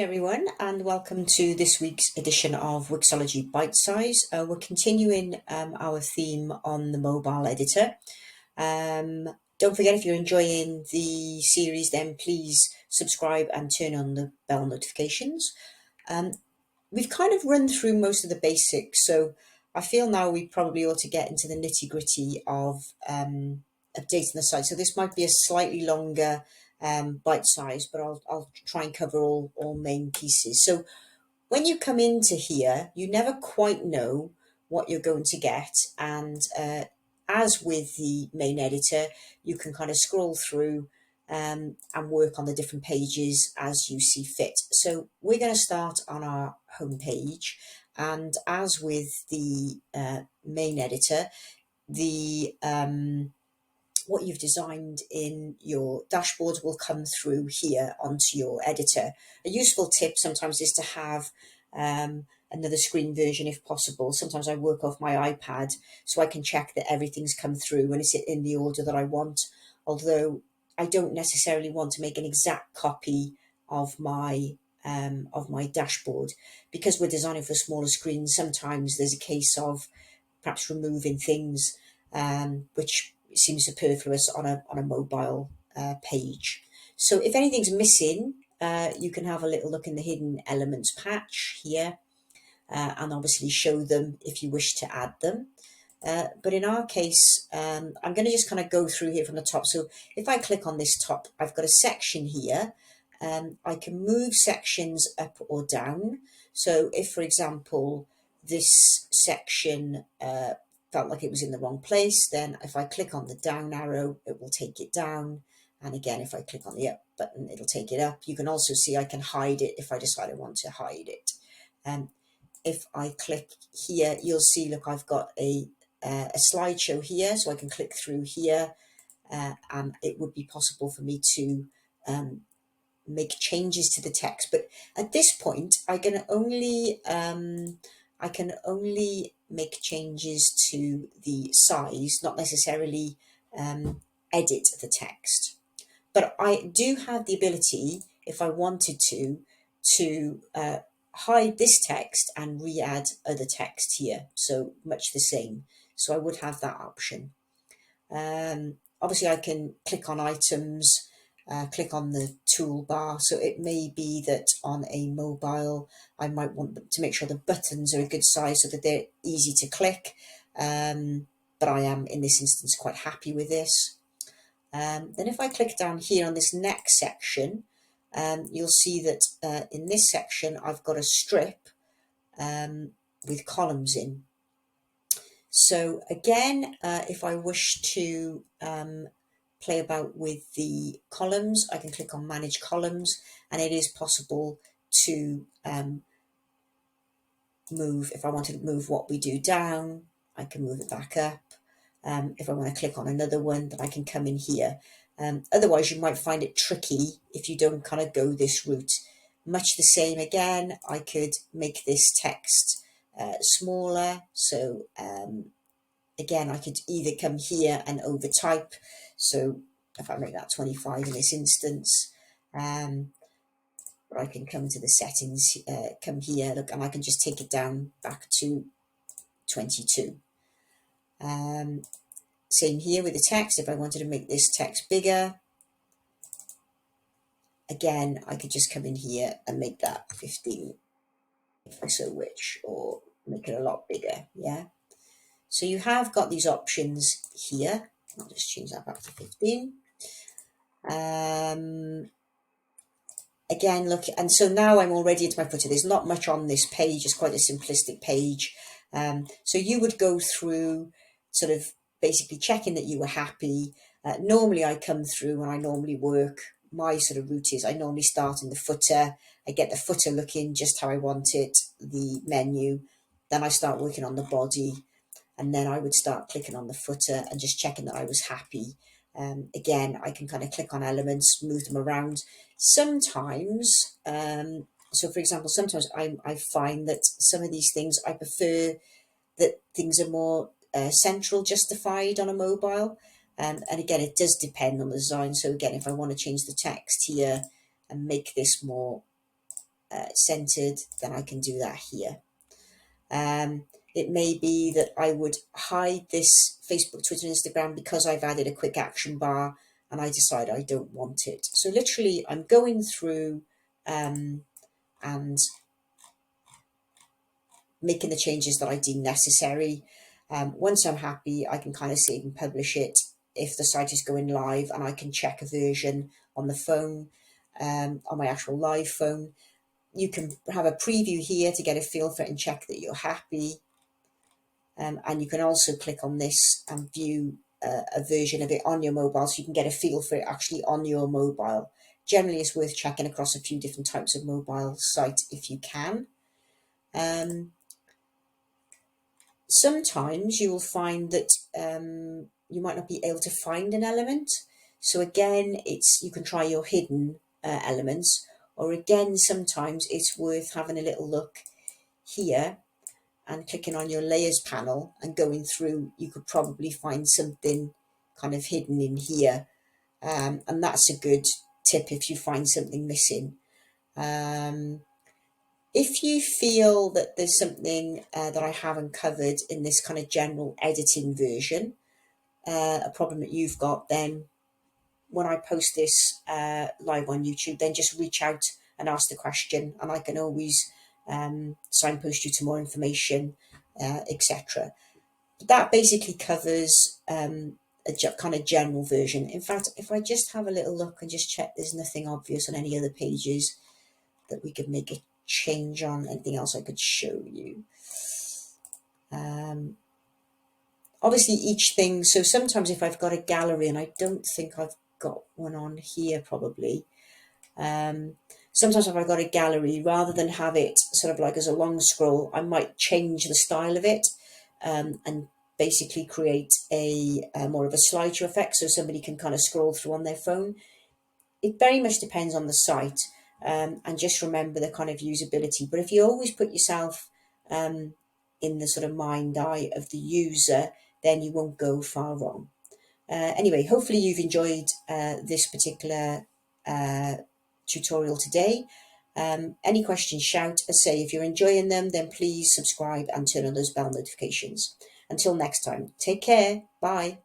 everyone, and welcome to this week's edition of Wixology Bitesize. We're continuing our theme on the mobile editor. Don't forget, if you're enjoying the series, then please subscribe and turn on the bell notifications. We've kind of run through most of the basics, so I feel now we probably ought to get into the nitty-gritty of updating the site. So this might be a slightly longer bite size, but I'll try and cover all main pieces. So when you come into here, you never quite know what you're going to get, and as with the main editor, you can kind of scroll through and work on the different pages as you see fit. So we're going to start on our home page, and as with the main editor, the what you've designed in your dashboards will come through here onto your editor. A useful tip sometimes is to have another screen version if possible. Sometimes I work off my iPad so I can check that everything's come through and it's in the order that I want, although I don't necessarily want to make an exact copy of my dashboard. Because we're designing for smaller screens, sometimes there's a case of perhaps removing things which seems superfluous on a mobile page. So if anything's missing, you can have a little look in the hidden elements patch here and obviously show them if you wish to add them. But in our case, I'm going to just kind of go through here from the top. So if I click on this top, I've got a section here. I can move sections up or down. So if, for example, this section felt like it was in the wrong place, then if I click on the down arrow, it will take it down. And again, if I click on the up button, it'll take it up. You can also see I can hide it if I decide I want to hide it. If I click here, you'll see, look, I've got a slideshow here, so I can click through here, and it would be possible for me to make changes to the text. But at this point, I can only make changes to the size, not necessarily edit the text. But I do have the ability, if I wanted to hide this text and re-add other text here. So much the same. So I would have that option. Obviously, I can click on items, click on the toolbar. So it may be that on a mobile, I might want to make sure the buttons are a good size so that they're easy to click. But I am, in this instance, quite happy with this. Then if I click down here on this next section, you'll see that in this section, I've got a strip with columns in. So again, if I wish to play about with the columns, I can click on Manage Columns, and it is possible to move. If I wanted to move what we do down, I can move it back up. If I want to click on another one, then I can come in here. Otherwise, you might find it tricky if you don't kind of go this route. Much the same again, I could make this text smaller. So again, I could either come here and overtype. So if I make that 25 in this instance, or I can come to the settings, come here, look, and I can just take it down back to 22. Same here with the text. If I wanted to make this text bigger, again, I could just come in here and make that 15 if I so wish, or make it a lot bigger. Yeah. So you have got these options here. I'll just change that back to 15. Again, look, and so now I'm already into my footer. There's not much on this page. It's quite a simplistic page. So you would go through sort of basically checking that you were happy. Normally I come through and I normally work, my sort of route is I normally start in the footer. I get the footer looking just how I want it, the menu. Then I start working on the body. And then I would start clicking on the footer and just checking that I was happy. Again, I can kind of click on elements, move them around. Sometimes, so for example, sometimes I find that some of these things, I prefer that things are more central justified on a mobile. And again, it does depend on the design. So again, if I want to change the text here and make this more centered, then I can do that here. It may be that I would hide this Facebook, Twitter, and Instagram because I've added a quick action bar and I decide I don't want it. So literally I'm going through and making the changes that I deem necessary. Once I'm happy, I can kind of save and publish it if the site is going live, and I can check a version on the phone, on my actual live phone. You can have a preview here to get a feel for it and check that you're happy. And you can also click on this and view a version of it on your mobile, so you can get a feel for it actually on your mobile. Generally, it's worth checking across a few different types of mobile site if you can. Sometimes you will find that you might not be able to find an element. So again, you can try your hidden elements, or again, sometimes it's worth having a little look here and clicking on your layers panel and going through. You could probably find something kind of hidden in here, and that's a good tip if you find something missing. If you feel that there's something that I haven't covered in this kind of general editing version, a problem that you've got, then when I post this live on YouTube, then just reach out and ask the question, and I can always signpost you to more information, etc. But that basically covers a kind of general version. In fact, if I just have a little look and just check there's nothing obvious on any other pages that we could make a change on, anything else I could show you. Obviously each thing, so sometimes if I've got a gallery, and I don't think I've got one on here probably, sometimes if I've got a gallery, rather than have it sort of like as a long scroll, I might change the style of it and basically create a more of a slideshow effect, so somebody can kind of scroll through on their phone. It very much depends on the site, and just remember the kind of usability. But if you always put yourself in the sort of mind eye of the user, then you won't go far wrong. Anyway, hopefully you've enjoyed this particular tutorial today. Any questions, shout. As I say, if you're enjoying them, then please subscribe and turn on those bell notifications. Until next time, take care. Bye.